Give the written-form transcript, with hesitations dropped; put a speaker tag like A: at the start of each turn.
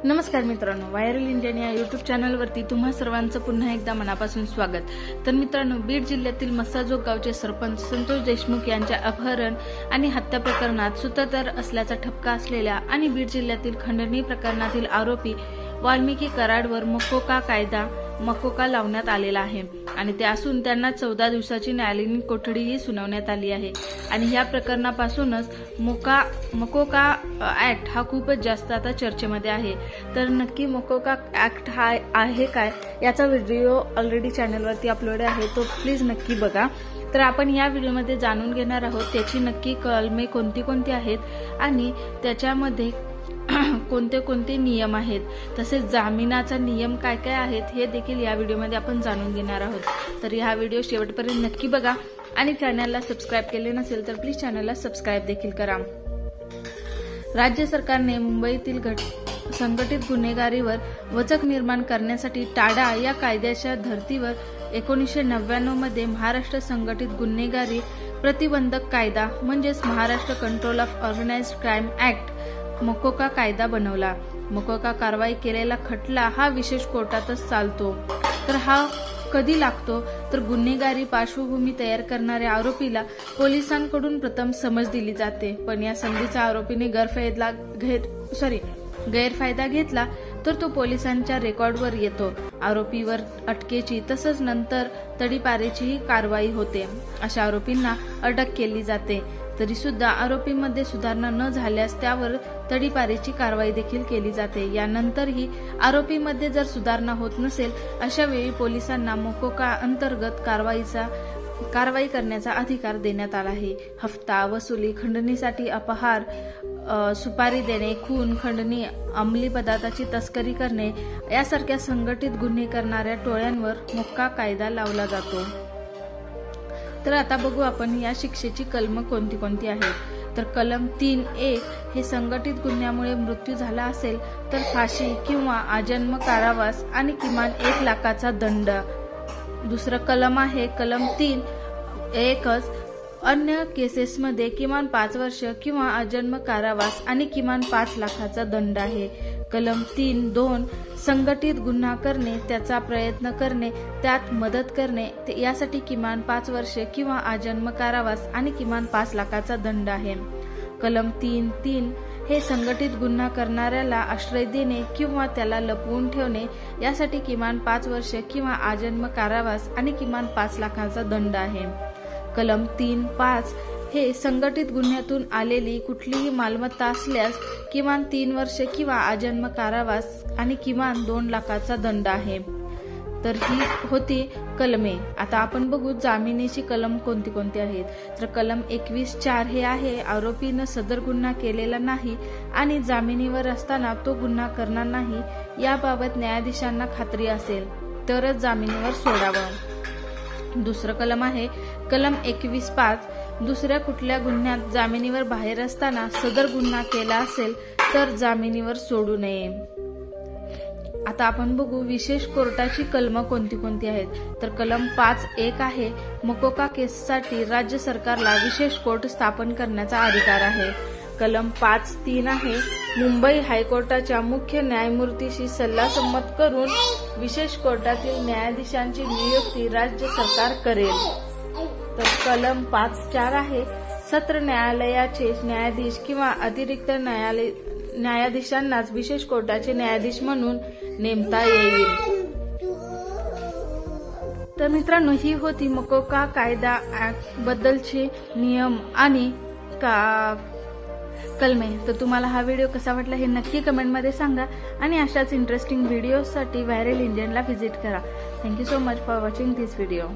A: नमस्कार मित्रांनो, viral Indian या यूट्यूब चॅनलवरती तुम्हा सर्वांचं पुन्हा एकदा मनापासून स्वागत। तर मित्रांनो, बीड जिल्ह्यातील मस्साजोग गावचे सरपंच संतोष देशमुख यांच्या अपहरण आणि हत्या प्रकरणात सूत्रधार असल्याचा ठपका असलेल्या आणि बीड जिल्ह्यातील खंडणी प्रकरणातील आरोपी वाल्मिकी कराडवर मकोका लावण्यात आलेला आहे आणि ते असून त्यांना 14 दिवसाची न्यायालयीन कोठडीही सुनावण्यात आली आहे। आणि या प्रकरणापासूनच मकोका ऍक्ट हा खूपच जास्त आता चर्चेमध्ये आहे। तर नक्की मकोका ऍक्ट हा आहे काय याचा व्हिडिओ ऑलरेडी चॅनलवरती अपलोड आहे, तो प्लीज नक्की बघा। तर आपण या व्हिडिओमध्ये जाणून घेणार आहोत त्याची नक्की कलमे कोणती आहेत आणि त्याच्यामध्ये कोणते कोणते नियम आहेत, तसेच जामिनाचा नियम काय काय आहेत हे देखील या व्हिडिओमध्ये आपण जाणून घेणार आहोत। तर हा व्हिडिओ शेवटपर्यंत नक्की बघा आणि चॅनलला सबस्क्राइब केले नसेल तर प्लीज चॅनलला सबस्क्राइब देखील करा। राज्य सरकारने मुंबईतील संघटित गुन्हेगारीवर वचक निर्माण करण्यासाठी टाडा या कायद्याच्या धर्तीवर 1999 मध्ये महाराष्ट्र संघटित गुन्हेगारी प्रतिबंधक कायदा म्हणजेच Maharashtra control of organised crime act MCOCA कायदा बनवला। मकोका कारवाई केलेला खटला हा विशेष कोर्टातच चालतो। तर हा कधी लागतो तर गुन्हेगारी पार्श्वभूमी तयार करणाऱ्या आरोपीला पोलिसांकडून प्रथम समज दिली जाते, पण या संधीचा आरोपीने गैरफायदा घेतला तर तो पोलिसांच्या रेकॉर्डवर येतो। आरोपीवर अटकेची तसंच नंतर तडीपारीचीही कारवाई होते। अशा आरोपींना अटक केली जाते, तरी सुद्धा आरोपीमध्ये सुधारणा न झाल्यास त्यावर तडीपारीची कारवाई देखील केली जाते। यानंतरही आरोपीमध्ये जर सुधारणा होत नसेल अशा वेळी पोलिसांना मकोका अंतर्गत कारवाई करण्याचा अधिकार देण्यात आला आहे। हप्ता वसुली, खंडणीसाठी अपहार, सुपारी देणे, खून, खंडणी, अंमली पदार्थाची तस्करी करणे यासारख्या संघटित गुन्हे करणाऱ्या टोळ्यांवर मकोका कायदा लावला जातो। तर आता बघू आपण या शिक्षेची कलम कोणती आहेत। तर कलम 3A हे संघटित गुन्ह्यामुळे मृत्यू झाला असेल तर फाशी किंवा आजन्म कारावास आणि किमान 1 लाखाचा दंड। दुसरं कलम आहे कलम 3(1) अन्य केसेसमध्ये किमान 5 वर्ष किंवा आजन्म कारावास आणि किमान 5 लाखाचा दंड आहे। कलम 3(2) संघटित गुन्हा करणे, त्याचा प्रयत्न करणे, त्यात मदत करणे यासाठी किमान 5 वर्ष किंवा आजन्म कारावास आणि किमान 5 लाखाचा दंड आहे। कलम 3(3) हे संघटित गुन्हा करणाऱ्याला आश्रय देणे किंवा त्याला लपवून ठेवणे यासाठी किमान 5 वर्ष किंवा आजन्म कारावास आणि किमान 5 लाखाचा दंड आहे। कलम 3(5) हे संघटित गुन्ह्यातून आलेली कुठलीही मालमत्ता असल्यास किमान 3 वर्ष किंवा आजन्म कारावास आणि किमान 2 लाखाचा दंड आहे। तर ही होती कलमे। आता आपण बघू जामिनीची कलम कोणती आहेत। तर कलम 21(4) हे आहे आरोपीनं सदर गुन्हा केलेला नाही आणि जामिनीवर असताना तो गुन्हा करणार नाही याबाबत न्यायाधीशांना खात्री असेल तरच जामिनीवर सोडावं। दुसरं कलम आहे कलम 21(5) दुसऱ्या कुठल्या गुन्ह्यात जामिनीवर बाहेर असताना सदर गुन्हा केला असेल तर जामिनीवर सोडू नये। आता आपण बघू विशेष कोर्टाची कलम कोणती आहेत। तर कलम 5(1) आहे मकोका केससाठी राज्य सरकारला विशेष कोर्ट स्थापन करण्याचा अधिकार आहे। कलम 5(3) आहे मुंबई हायकोर्टाच्या मुख्य न्यायमूर्तीशी सल्लासंमत करून विशेष कोर्टातील न्यायाधीशांची नियुक्ती राज्य सरकार करेल। तर कलम 5(4) आहे सत्र न्यायालयाचे न्यायाधीश किंवा अतिरिक्त न्यायाधीशांनाच विशेष कोर्टाचे न्यायाधीश म्हणून नेमता येईल। तर मित्रांनो, ही होती मकोका कायदा ऍक्ट बद्दलचे नियम आणि कलमे। तर तुम्हाला हा व्हिडिओ कसा वाटला हे नक्की कमेंटमध्ये सांगा आणि अशाच इंटरेस्टिंग व्हिडिओसाठी व्हायरल इंडियनला व्हिजिट करा। Thank you so much for watching this video.